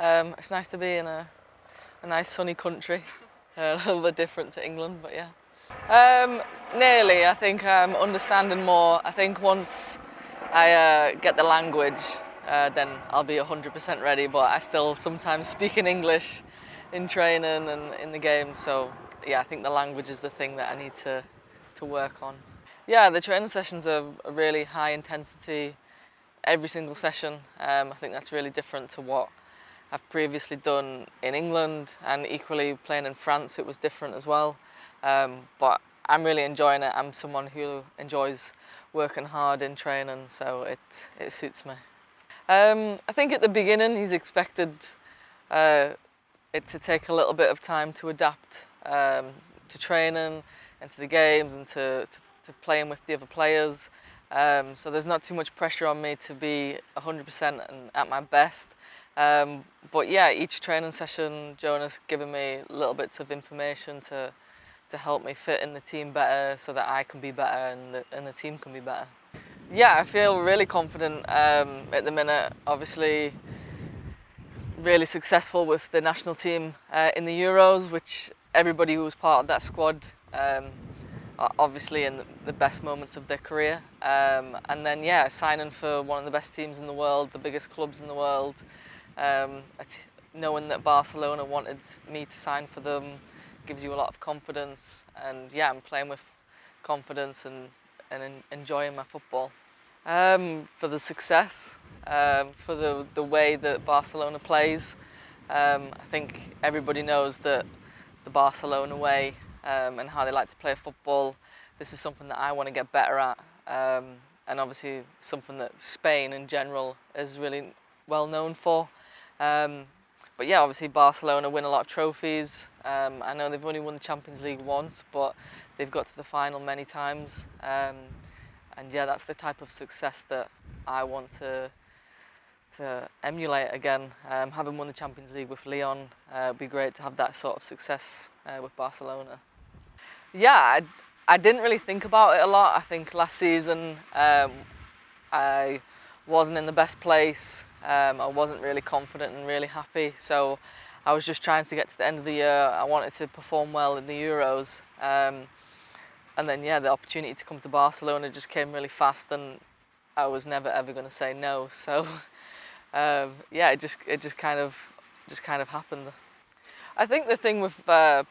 It's nice to be in a nice sunny country, a little bit different to England, but yeah. Nearly, I think I'm understanding more. I think once I get the language, then I'll be 100% ready, but I still sometimes speak in English in training and in the game, so yeah, I think the language is the thing that I need to work on. Yeah, the training sessions are really high intensity, every single session. I think that's really different to what I've previously done in England, and equally playing in France it was different as well. But I'm really enjoying it. I'm someone who enjoys working hard in training, so it suits me. I think at the beginning he's expected it to take a little bit of time to adapt to training and to the games and to playing with the other players. So there's not too much pressure on me to be 100% and at my best. But yeah, each training session, Jonah's given me little bits of information to help me fit in the team better, so that I can be better and the team can be better. Yeah, I feel really confident at the minute. Obviously, really successful with the national team in the Euros, which everybody who was part of that squad are obviously in the best moments of their career. And then yeah, signing for one of the best teams in the world, the biggest clubs in the world, knowing that Barcelona wanted me to sign for them gives you a lot of confidence. And yeah, I'm playing with confidence and enjoying my football. For the success, for the way that Barcelona plays. I think everybody knows that the Barcelona way and how they like to play football. This is something that I want to get better at, and obviously something that Spain in general is really well known for. But yeah, obviously Barcelona win a lot of trophies. I know they've only won the Champions League once, but they've got to the final many times. And yeah, that's the type of success that I want to emulate again. Having won the Champions League with Lyon, it'd be great to have that sort of success with Barcelona. Yeah, I didn't really think about it a lot. I think last season I wasn't in the best place. I wasn't really confident and really happy, so I was just trying to get to the end of the year. I wanted to perform well in the Euros. And then yeah, the opportunity to come to Barcelona just came really fast, and I was never ever going to say no. So yeah, it just kind of happened. I think the thing with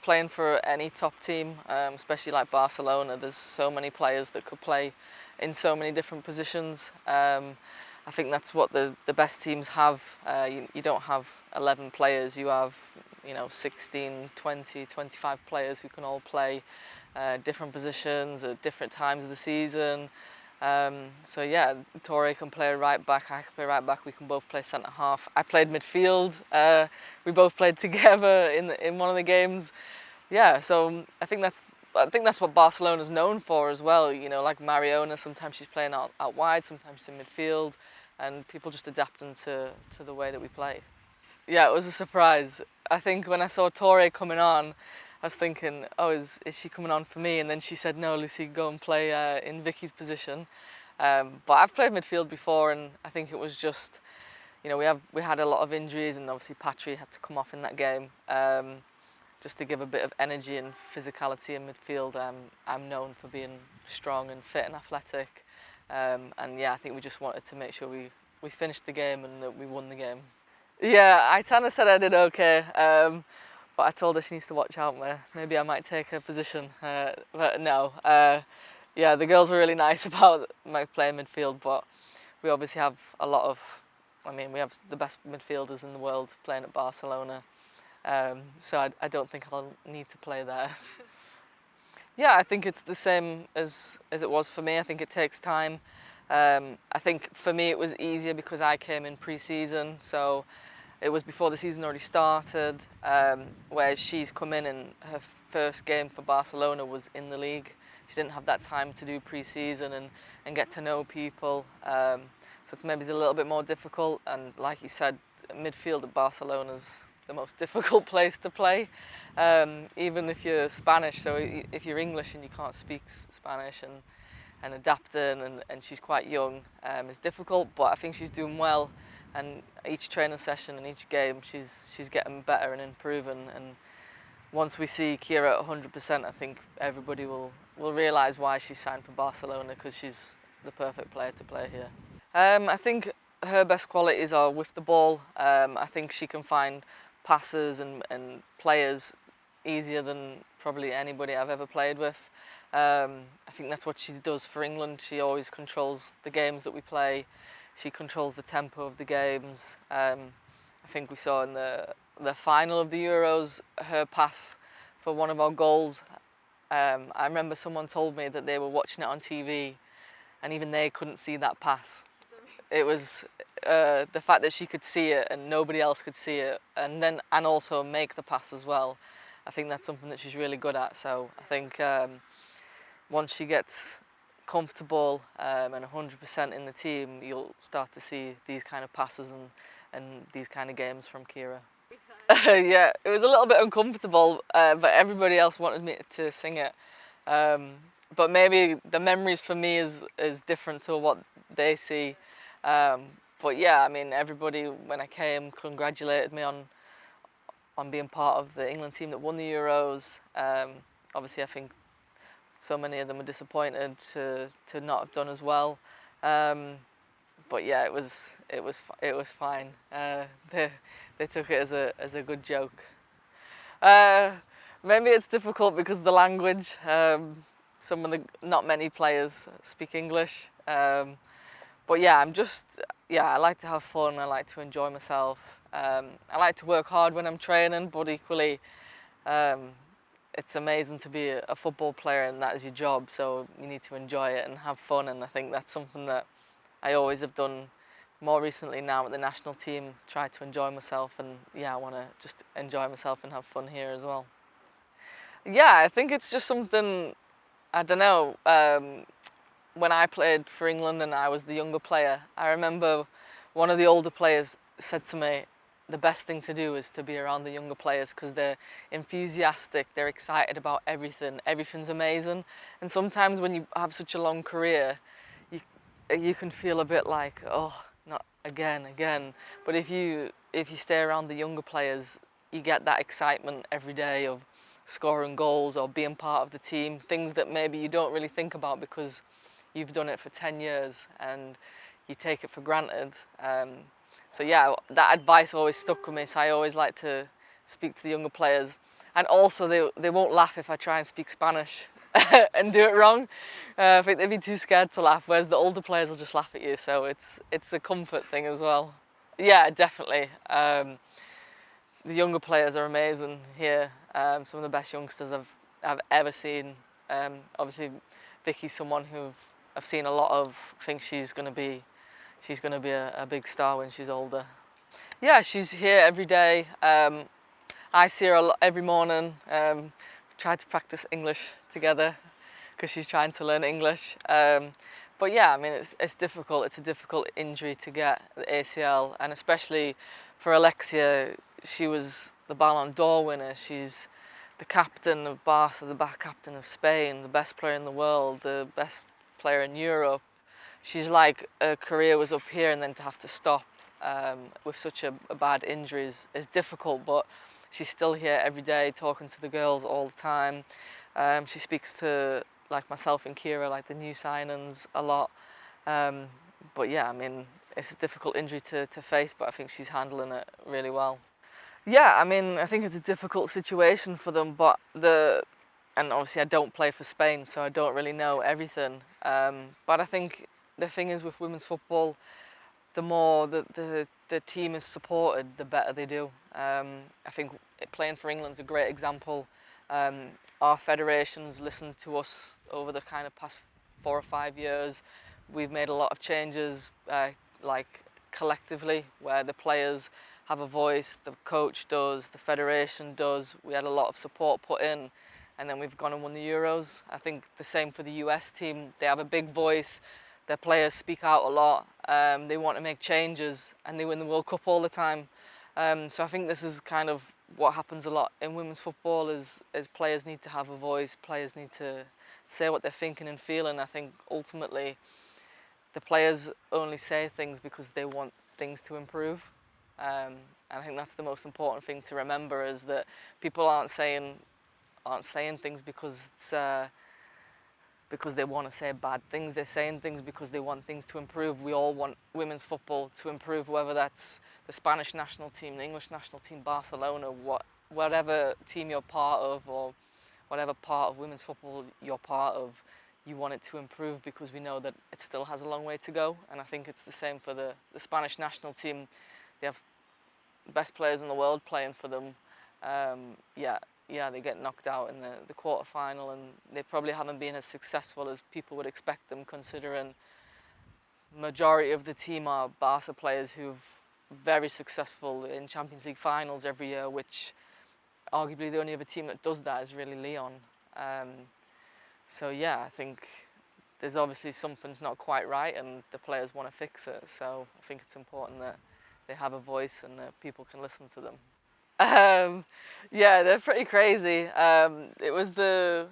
playing for any top team, especially like Barcelona, there's so many players that could play in so many different positions. I think that's what the best teams have. You don't have 11 players, you have 16, 20, 25 players who can all play different positions at different times of the season. So yeah, Torre can play right back, I can play right back, we can both play centre half. I played midfield, we both played together in one of the games. Yeah, so I think that's what Barcelona's known for as well. Like Mariona, sometimes she's playing out wide, sometimes she's in midfield, and people just adapting to the way that we play. Yeah, it was a surprise. I think when I saw Torre coming on, I was thinking, oh, is she coming on for me? And then she said, no, Lucy, go and play in Vicky's position. But I've played midfield before, and I think it was just, we had a lot of injuries, and obviously Patry had to come off in that game. Just to give a bit of energy and physicality in midfield. I'm known for being strong and fit and athletic. And yeah, I think we just wanted to make sure we finished the game and that we won the game. Yeah, Aitana said I did okay. But I told her she needs to watch out. Maybe I might take her position, but no. Yeah, the girls were really nice about my playing midfield, but we obviously have we have the best midfielders in the world playing at Barcelona, so I don't think I'll need to play there. Yeah, I think it's the same as it was for me. I think it takes time. I think for me it was easier because I came in pre-season, so it was before the season already started, whereas she's come in and her first game for Barcelona was in the league. She didn't have that time to do pre-season and get to know people, so it's maybe a little bit more difficult. And like you said, midfield at Barcelona's the most difficult place to play, even if you're Spanish. So if you're English and you can't speak Spanish and adapting, and she's quite young, it's difficult, but I think she's doing well. and each training session and each game she's getting better and improving. And once we see Quiero at 100%, I think everybody will realise why she signed for Barcelona, because she's the perfect player to play here. I think her best qualities are with the ball. I think she can find passes and players easier than probably anybody I've ever played with. I think that's what she does for England. She always controls the games that we play. She controls the tempo of the games. I think we saw in the final of the Euros, her pass for one of our goals. I remember someone told me that they were watching it on TV and even they couldn't see that pass. It was the fact that she could see it and nobody else could see it, and also make the pass as well. I think that's something that she's really good at. So I think once she gets comfortable and 100% in the team, you'll start to see these kind of passes and these kind of games from Quiero. Yeah, it was a little bit uncomfortable, but everybody else wanted me to sing it. But maybe the memories for me is different to what they see. But yeah, I mean, everybody when I came congratulated me on being part of the England team that won the Euros. Obviously, I think so many of them are disappointed to not have done as well. But yeah, it was fine. They took it as a good joke. Maybe it's difficult because of the language. Not many players speak English. But yeah, I like to have fun. I like to enjoy myself. I like to work hard when I'm training, but equally, it's amazing to be a football player and that is your job. So you need to enjoy it and have fun. And I think that's something that I always have done. More recently now at the national team, try to enjoy myself, and yeah, I want to just enjoy myself and have fun here as well. Yeah, I think it's just something, I don't know, when I played for England and I was the younger player, I remember one of the older players said to me, the best thing to do is to be around the younger players because they're enthusiastic, they're excited about everything, everything's amazing. And sometimes when you have such a long career, you can feel a bit like, oh, not again. But if you stay around the younger players, you get that excitement every day of scoring goals or being part of the team, things that maybe you don't really think about because you've done it for 10 years and you take it for granted. So yeah, that advice always stuck with me, so I always like to speak to the younger players. And also they won't laugh if I try and speak Spanish and do it wrong. I think they'd be too scared to laugh, whereas the older players will just laugh at you, so it's a comfort thing as well. Yeah, definitely. The younger players are amazing here. Some of the best youngsters I've ever seen. Obviously, Vicky's someone who I've seen a lot of. I think she's going to be a big star when she's older. Yeah, she's here every day. I see her a lot every morning. Try to practice English together because she's trying to learn English. But yeah, I mean, it's difficult. It's a difficult injury to get, the ACL, and especially for Alexia, she was the Ballon d'Or winner. She's the captain of Barca, the captain of Spain, the best player in the world, the best player in Europe. She's like, her career was up here, and then to have to stop with such a bad injury is difficult, but she's still here every day talking to the girls all the time. She speaks to, like myself and Quiero, like the new signings a lot. But yeah, I mean, it's a difficult injury to face, but I think she's handling it really well. Yeah, I mean, I think it's a difficult situation for them, but and obviously I don't play for Spain, so I don't really know everything. But I think the thing is with women's football, the more the team is supported, the better they do. I think playing for England's a great example. Our federations listened to us over the kind of past 4 or 5 years. We've made a lot of changes, like collectively, where the players have a voice, the coach does, the federation does. We had a lot of support put in, and then we've gone and won the Euros. I think the same for the US team. They have a big voice. Their players speak out a lot. They want to make changes, and they win the World Cup all the time. So I think this is kind of what happens a lot in women's football is players need to have a voice, players need to say what they're thinking and feeling. I think ultimately the players only say things because they want things to improve. And I think that's the most important thing to remember, is that people aren't saying things because it's because they want to say bad things. They're saying things because they want things to improve. We all want women's football to improve, whether that's the Spanish national team, the English national team, Barcelona, whatever team you're part of, or whatever part of women's football you're part of. You want it to improve because we know that it still has a long way to go. And I think it's the same for the Spanish national team. They have the best players in the world playing for them. They get knocked out in the quarter-final, and they probably haven't been as successful as people would expect them, considering majority of the team are Barca players who've very successful in Champions League finals every year, which arguably the only other team that does that is really Lyon. So yeah, I think there's obviously something's not quite right, and the players want to fix it. So I think it's important that they have a voice and that people can listen to them. Yeah, they're pretty crazy. It was the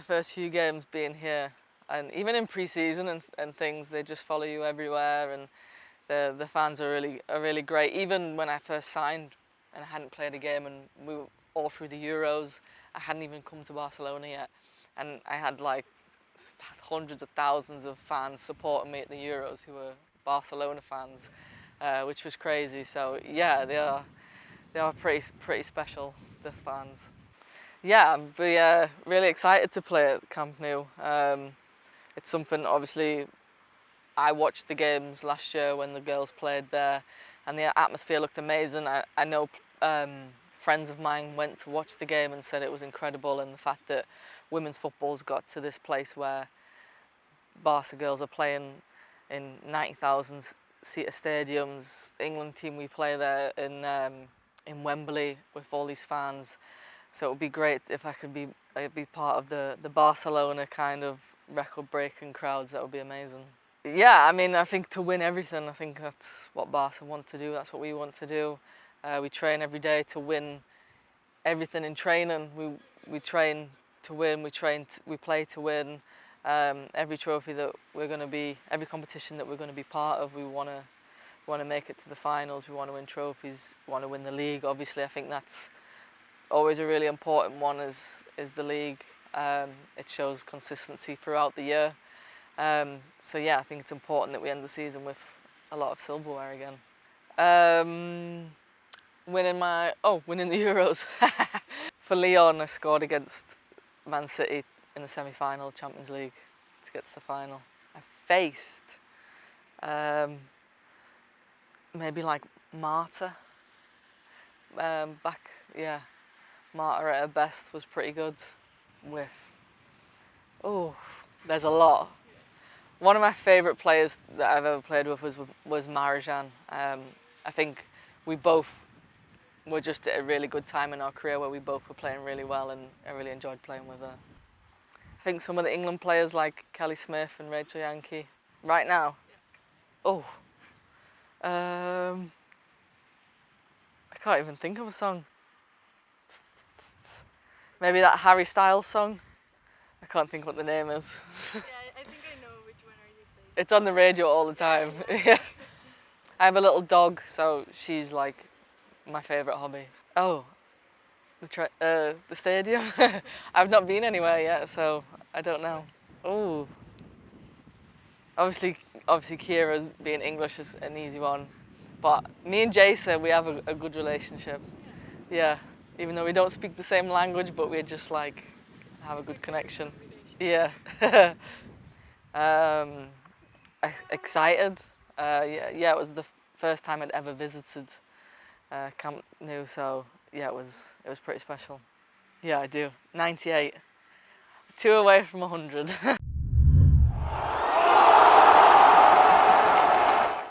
first few games being here, and even in pre-season and things, they just follow you everywhere, and the fans are really great. Even when I first signed and I hadn't played a game, and we were all through the Euros, I hadn't even come to Barcelona yet, and I had like hundreds of thousands of fans supporting me at the Euros who were Barcelona fans, which was crazy. So yeah, they are pretty special, the fans. Yeah, I'm really excited to play at Camp Nou. It's something, obviously, I watched the games last year when the girls played there, and the atmosphere looked amazing. I know friends of mine went to watch the game and said it was incredible, and the fact that women's football's got to this place where Barca girls are playing in 90,000 seater stadiums. The England team, we play there in Wembley with all these fans. So it would be great if I could be part of the Barcelona kind of record-breaking crowds. That would be amazing. Yeah, I mean, I think to win everything, I think that's what Barca want to do. That's what we want to do. We train every day to win everything in training. We train to win. We play to win. Every trophy that every competition that we're going to be part of, we want to make it to the finals. We want to win trophies. We want to win the league. Obviously, I think that's always a really important one. Is the league. It shows consistency throughout the year. So yeah, I think it's important that we end the season with a lot of silverware again. Winning the Euros. For Lyon, I scored against Man City in the semi-final Champions League to get to the final. I faced maybe like Marta back, yeah. Marta at her best was pretty good. There's a lot. One of my favourite players that I've ever played with was Marijan. I think we both were just at a really good time in our career where we both were playing really well, and I really enjoyed playing with her. I think some of the England players like Kelly Smith and Rachel Yankee. Right now? I can't even think of a song. Maybe that Harry Styles song? I can't think what the name is. Yeah, I think I know which one are you saying. It's on the radio all the time. Yeah. I have a little dog, so she's like my favourite hobby. Oh, the stadium? I've not been anywhere yet, so I don't know. Oh, obviously Kira's being English is an easy one, but me and Jason, we have a good relationship. Yeah, even though we don't speak the same language, but we just like have a good connection. Yeah. Excited. It was the first time I'd ever visited Camp Nou, so yeah, it was pretty special. Yeah, I do. 98. 2 away from 100.